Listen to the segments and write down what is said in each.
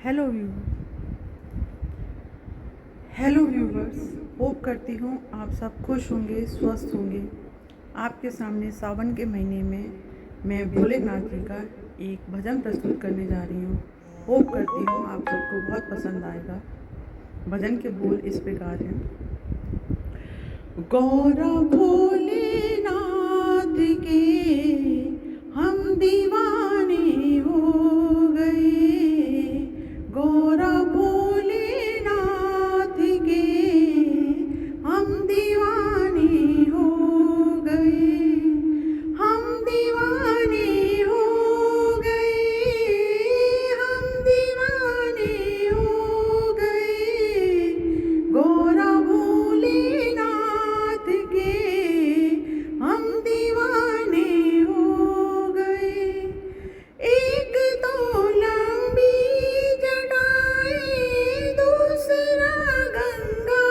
Hello view hello viewers. Hope करती हूँ आप सब खुश होंगे, स्वस्थ होंगे। आपके सामने सावन के महीने में मैं भोलेनाथ जी का एक भजन प्रस्तुत करने जा रही हूँ। होप करती हूँ आप सबको बहुत पसंद आएगा। भजन के बोल इस प्रकार हैं। गौरव भोलेनाथ के हम दीवाने हो गए। गौरव भोलेनाथ के हम दीवाने हो गए। हम दीवाने हो गए। हम दीवाने हो गए। गौरव भोलेनाथ के हम दीवाने हो गए। एक तो लंबी जटाएं, दूसरा गंगा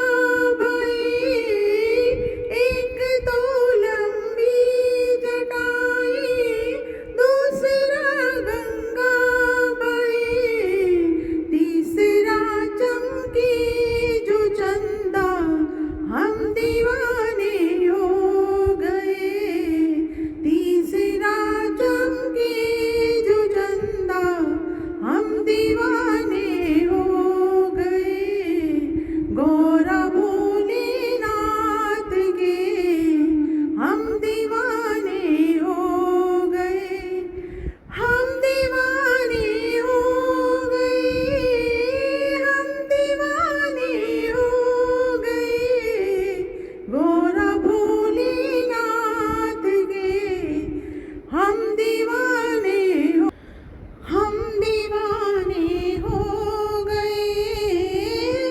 बहे। एक तो लंबी जटाएं, दूसरा गंगा बहे। तीसरा चमके जो चंदा, हम दीवाने हो गए। तीसरा चमके जो चंदा, हम दीवाने हो गए। गौरव भोलेनाथ के हम दीवाने हो गए। हम दीवाने हो गए। हम दीवाने हो गए। गौरव भोलेनाथ के हम दीवाने हो। हम दीवाने हो गए।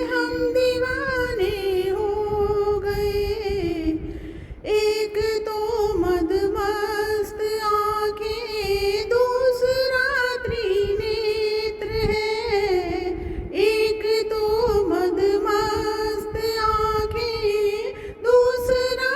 हम दीवाने हो गए। एक तो मदमस्त आंखें, दूसरा त्रिनेत्र है। एक तो मदमस्त आंखें, दूसरा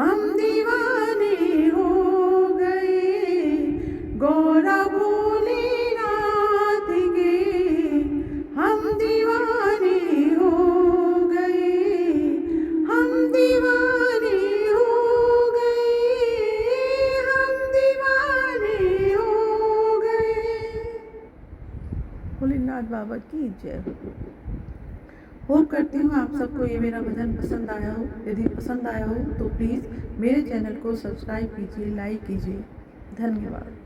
हम दीवाने हो गए गौरा भोलेनाथ के, हम दीवाने हो गए, हम दीवाने हो गए, हम दीवाने हो गए। भोलेनाथ बाबा की जय। होप करती हूँ आप सबको ये मेरा भजन पसंद आया हो। यदि पसंद आया हो तो प्लीज़ मेरे चैनल को सब्सक्राइब कीजिए, लाइक कीजिए। धन्यवाद।